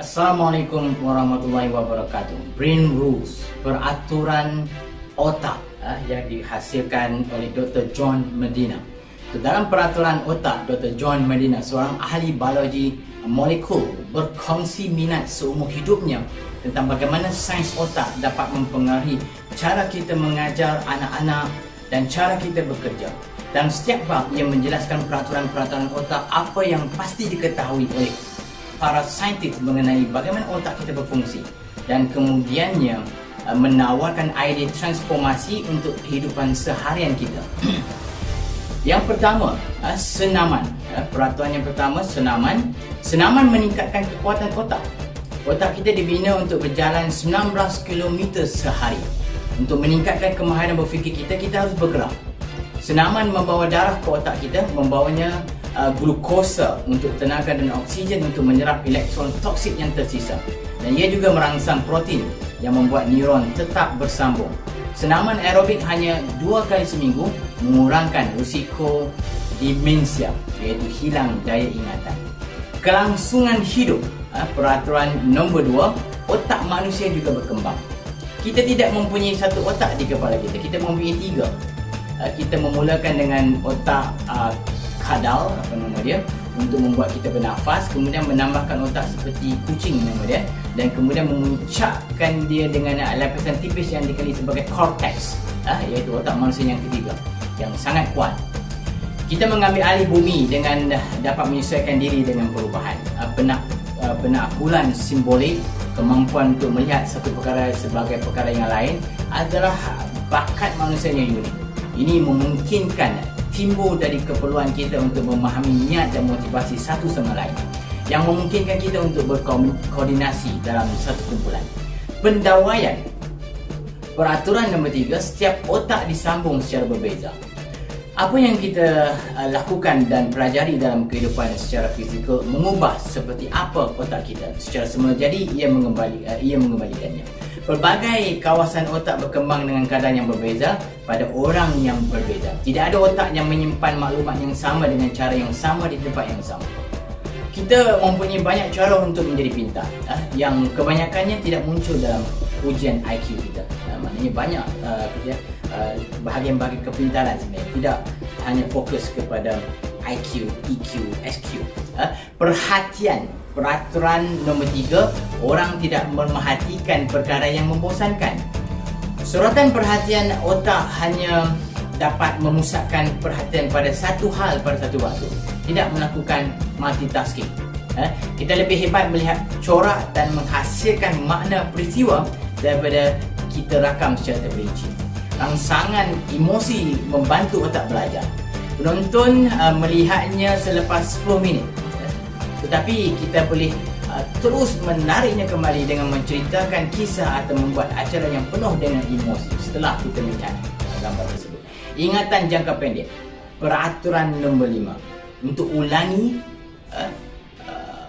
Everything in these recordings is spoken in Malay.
Assalamualaikum warahmatullahi wabarakatuh. Brain Rules, peraturan otak yang dihasilkan oleh Dr. John Medina. So, dalam peraturan otak, Dr. John Medina, seorang ahli biologi molekul, berkongsi minat seumur hidupnya tentang bagaimana sains otak dapat mempengaruhi cara kita mengajar anak-anak dan cara kita bekerja. Dan setiap bab ia menjelaskan peraturan-peraturan otak apa yang pasti diketahui oleh para saintis mengenai bagaimana otak kita berfungsi, dan kemudiannya menawarkan idea transformasi untuk kehidupan seharian kita. Yang pertama, senaman. Peraturan yang pertama, senaman. Senaman meningkatkan kekuatan otak. Otak kita dibina untuk berjalan 19 km sehari. Untuk meningkatkan kemahiran berfikir kita, kita harus bergerak. Senaman membawa darah ke otak kita, membawanya glukosa untuk tenaga dan oksigen untuk menyerap elektron toksik yang tersisa, dan ia juga merangsang protein yang membuat neuron tetap bersambung. Senaman aerobik hanya 2 kali seminggu mengurangkan risiko demensia, iaitu hilang daya ingatan. Kelangsungan hidup. Peraturan nombor 2, otak manusia juga berkembang. Kita tidak mempunyai satu otak di kepala kita, kita mempunyai 3. Kita memulakan dengan otak kadal, apa nama dia, untuk membuat kita bernafas, kemudian menambahkan otak seperti kucing nama dia, dan kemudian memuncakkan dia dengan lapisan tipis yang dikenali sebagai cortex, iaitu otak manusia yang ketiga yang sangat kuat. Kita mengambil alih bumi dengan dapat menyesuaikan diri dengan perubahan. Penakbulan simbolik, kemampuan untuk melihat satu perkara sebagai perkara yang lain adalah bakat manusia yang unik. Ini memungkinkan timbul dari keperluan kita untuk memahami niat dan motivasi satu sama lain, yang memungkinkan kita untuk berkoordinasi dalam satu kumpulan. Pendawaian. Peraturan nombor 3, setiap otak disambung secara berbeza. Apa yang kita lakukan dan pelajari dalam kehidupan secara fizikal mengubah seperti apa otak kita secara semula jadi, ia mengembalikannya. Pelbagai kawasan otak berkembang dengan kadar yang berbeza pada orang yang berbeza. Tidak ada otak yang menyimpan maklumat yang sama dengan cara yang sama di tempat yang sama. Kita mempunyai banyak cara untuk menjadi pintar, yang kebanyakannya tidak muncul dalam ujian IQ kita. Maknanya banyak bahagian-bahagian kepintaran sebenarnya tidak hanya fokus kepada IQ, EQ, SQ. Perhatian. Peraturan nombor 3, orang tidak memerhatikan perkara yang membosankan. Suratan perhatian otak hanya dapat memusatkan perhatian pada satu hal pada satu waktu, tidak melakukan multitasking. Kita lebih hebat melihat corak dan menghasilkan makna peristiwa daripada kita rakam secara terperinci. Rangsangan emosi membantu otak belajar. Penonton melihatnya selepas 10 minit, tetapi kita boleh terus menariknya kembali dengan menceritakan kisah atau membuat acara yang penuh dengan emosi setelah kita melihat gambar tersebut. Ingatan jangka pendek. Peraturan nombor 5, untuk ulangi,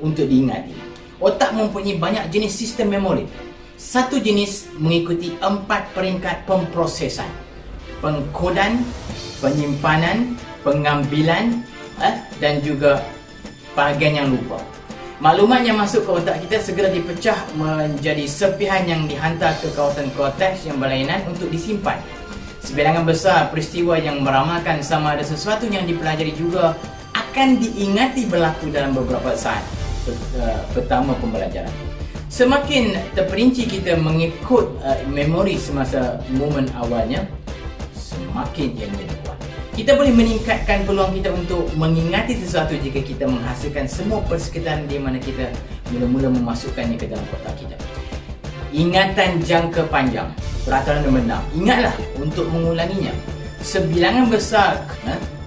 untuk diingati. Otak mempunyai banyak jenis sistem memori. Satu jenis mengikuti 4 peringkat pemprosesan: pengkodan, penyimpanan, pengambilan, dan juga bahagian yang lupa. Maklumat yang masuk ke otak kita segera dipecah menjadi serpihan yang dihantar ke kawasan korteks yang berlainan untuk disimpan. Sebilangan besar peristiwa yang meramalkan sama ada sesuatu yang dipelajari juga akan diingati berlaku dalam beberapa saat pertama pembelajaran. Semakin terperinci kita mengikut memori semasa momen awalnya, semakin ia menjadi kuat. Kita boleh meningkatkan peluang kita untuk mengingati sesuatu jika kita menghasilkan semua persekitaran di mana kita mula-mula memasukkannya ke dalam otak kita. Ingatan jangka panjang. Peraturan nombor 6. Ingatlah untuk mengulanginya. Sebilangan besar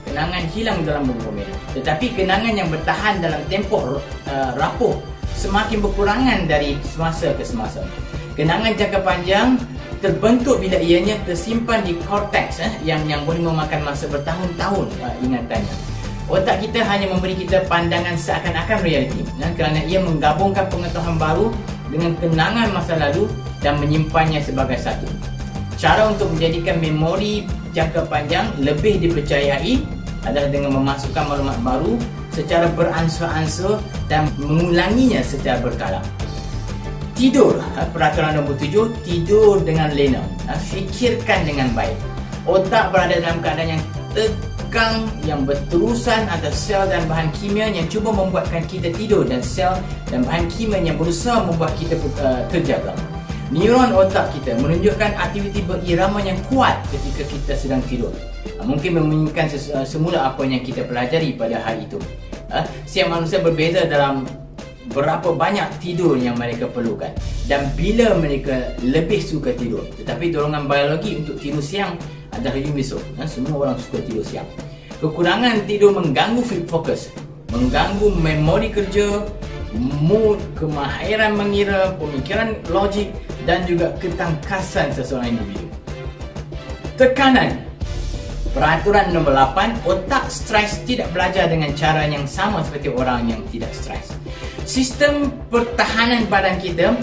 kenangan hilang dalam beberapa minit, tetapi kenangan yang bertahan dalam tempoh rapuh semakin berkurangan dari semasa ke semasa. Kenangan jangka panjang terbentuk bila ianya tersimpan di korteks yang boleh memakan masa bertahun-tahun ingatannya. Otak kita hanya memberi kita pandangan seakan-akan realiti, kerana ia menggabungkan pengetahuan baru dengan kenangan masa lalu dan menyimpannya sebagai satu. Cara untuk menjadikan memori jangka panjang lebih dipercayai adalah dengan memasukkan maklumat baru secara beransur-ansur dan mengulanginya secara berkala. Tidur, peraturan nombor 7, tidur dengan lena. Fikirkan dengan baik. Otak berada dalam keadaan yang tegang, yang berterusan atas sel dan bahan kimia yang cuba membuatkan kita tidur, dan sel dan bahan kimia yang berusaha membuat kita terjaga. Neuron otak kita menunjukkan aktiviti berirama yang kuat ketika kita sedang tidur. Mungkin mengingatkan semula apa yang kita pelajari pada hari itu. Setiap manusia berbeza dalam berapa banyak tidur yang mereka perlukan dan bila mereka lebih suka tidur. Tetapi dorongan biologi untuk tidur siang adalah universal. Semua orang suka tidur siang. Kekurangan tidur mengganggu fokus, mengganggu memori kerja, mood, kemahiran mengira, pemikiran logik dan juga ketangkasan seseorang individu. Tekanan. Peraturan nombor 8, otak stres tidak belajar dengan cara yang sama seperti orang yang tidak stres. Sistem pertahanan badan kita,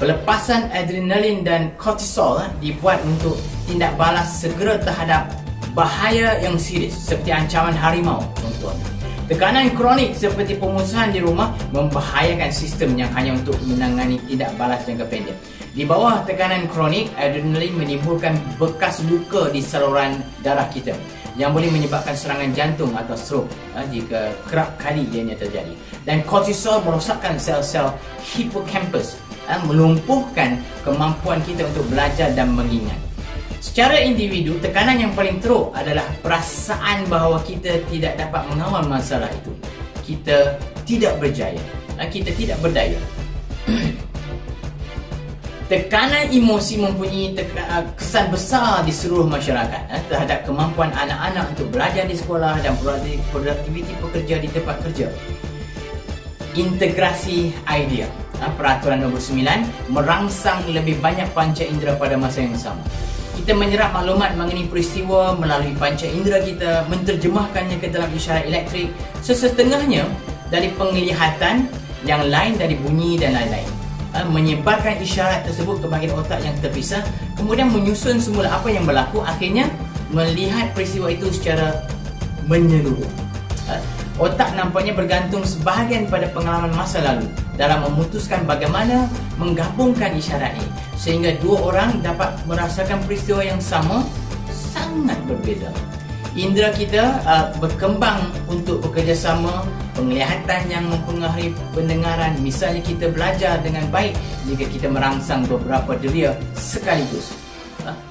pelepasan adrenalin dan kortisol dibuat untuk tindak balas segera terhadap bahaya yang serius seperti ancaman harimau contohnya. Tekanan kronik seperti pemusuhan di rumah membahayakan sistem yang hanya untuk menangani tindak balas jangka pendek. Di bawah tekanan kronik, adrenalin menimbulkan bekas luka di saluran darah kita yang boleh menyebabkan serangan jantung atau stroke jika kerap kali ianya terjadi. Dan kortisol merosakkan sel-sel hippocampus, melumpuhkan kemampuan kita untuk belajar dan mengingat. Secara individu, tekanan yang paling teruk adalah perasaan bahawa kita tidak dapat mengawal masalah itu. Kita tidak berjaya, kita tidak berdaya. Tekanan emosi mempunyai kesan besar di seluruh masyarakat terhadap kemampuan anak-anak untuk belajar di sekolah dan produktiviti pekerja di tempat kerja. Integrasi idea. Peraturan nombor 9, merangsang lebih banyak panca indera pada masa yang sama. Kita menyerap maklumat mengenai peristiwa melalui panca indera kita, menterjemahkannya ke dalam isyarat elektrik, sesetengahnya dari penglihatan, yang lain dari bunyi dan lain-lain. Menyebarkan isyarat tersebut ke bahagian otak yang terpisah, kemudian menyusun semula apa yang berlaku, akhirnya melihat peristiwa itu secara menyeluruh. Otak nampaknya bergantung sebahagian pada pengalaman masa lalu dalam memutuskan bagaimana menggabungkan isyarat ini, sehingga dua orang dapat merasakan peristiwa yang sama sangat berbeza. Indera kita berkembang untuk bekerjasama, penglihatan yang mempengaruhi pendengaran. Misalnya kita belajar dengan baik jika kita merangsang beberapa deria sekaligus.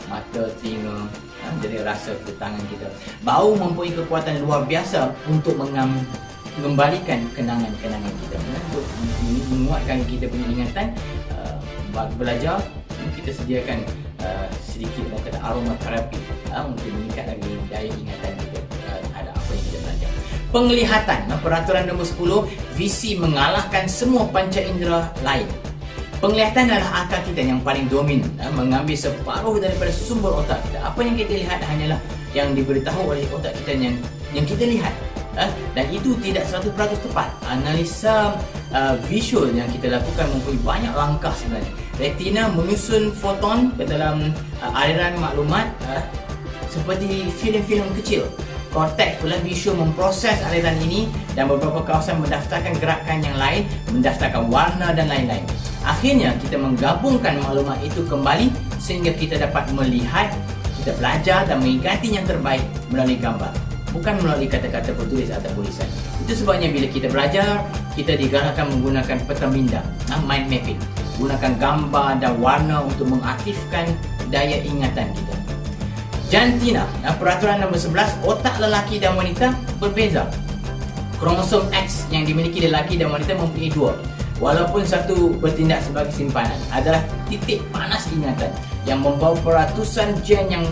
Mata, telinga, jadi rasa ke tangan kita. Bau mempunyai kekuatan luar biasa untuk mengembalikan kenangan-kenangan kita, untuk menguatkan kita punya ingatan. Belajar, kita sediakan sedikit orang kata aromaterapi untuk meningkat lagi daya ingatan kita terhadap apa yang kita belajar. Penglihatan, peraturan nombor 10, visi mengalahkan semua panca indera lain. Penglihatan adalah akal kita yang paling dominan, mengambil separuh daripada sumber otak kita. Apa yang kita lihat hanyalah yang diberitahu oleh otak kita yang kita lihat. Dan itu tidak 100% tepat. Analisa visual yang kita lakukan mempunyai banyak langkah sebenarnya. Retina menyusun foton ke dalam aliran maklumat seperti filem-filem kecil. Korteks pula visual memproses aliran ini dan beberapa kawasan mendaftarkan gerakan yang lain, mendaftarkan warna dan lain-lain. Akhirnya kita menggabungkan maklumat itu kembali sehingga kita dapat melihat, kita belajar dan mengingati yang terbaik melalui gambar, bukan melalui kata-kata bertulis atau tulisan. Itu sebabnya bila kita belajar, kita digalakkan menggunakan peta minda, mind mapping, gunakan gambar dan warna untuk mengaktifkan daya ingatan kita. Jantina, peraturan nombor 11, otak lelaki dan wanita berbeza. Kromosom X yang dimiliki lelaki dan wanita mempunyai dua. Walaupun satu bertindak sebagai simpanan, adalah titik panas ingatan yang membawa peratusan gen yang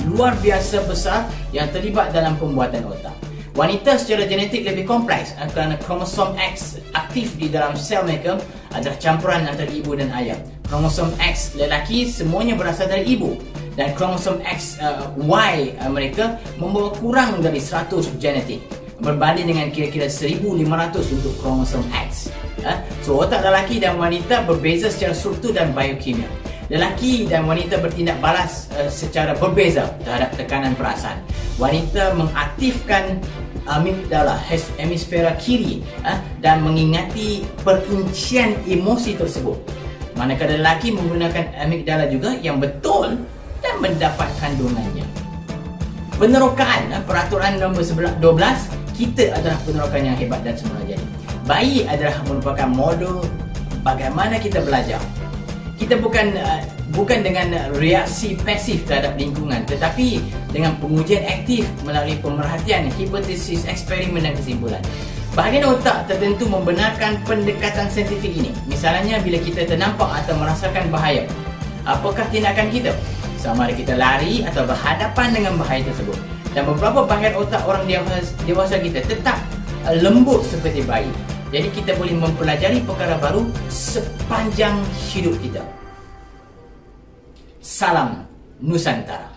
luar biasa besar yang terlibat dalam pembuatan otak. Wanita secara genetik lebih kompleks kerana kromosom X aktif di dalam sel mereka adalah campuran antara ibu dan ayah. Kromosom X lelaki semuanya berasal dari ibu, dan kromosom X Y mereka membawa kurang dari 100 genetik, berbanding dengan kira-kira 1500 untuk kromosom X. So otak lelaki dan wanita berbeza secara struktur dan biokimia. Lelaki dan wanita bertindak balas secara berbeza terhadap tekanan perasaan. Wanita mengaktifkan amigdala, hemisfera kiri, dan mengingati perincian emosi tersebut. Manakala lelaki menggunakan amigdala juga yang betul dan mendapat kandungannya. Penerokaan, peraturan nombor 12, kita adalah penerokan yang hebat dan semula jadi. Bayi adalah merupakan model bagaimana kita belajar. Kita bukan dengan reaksi pasif terhadap lingkungan, tetapi dengan pengujian aktif melalui pemerhatian, hipotesis, eksperimen dan kesimpulan. Bahagian otak tertentu membenarkan pendekatan saintifik ini. Misalnya bila kita ternampak atau merasakan bahaya, apakah tindakan kita? Sama ada kita lari atau berhadapan dengan bahaya tersebut. Dan beberapa bahagian otak orang dewasa kita tetap lembut seperti bayi. Jadi kita boleh mempelajari perkara baru sepanjang hidup kita. Salam Nusantara.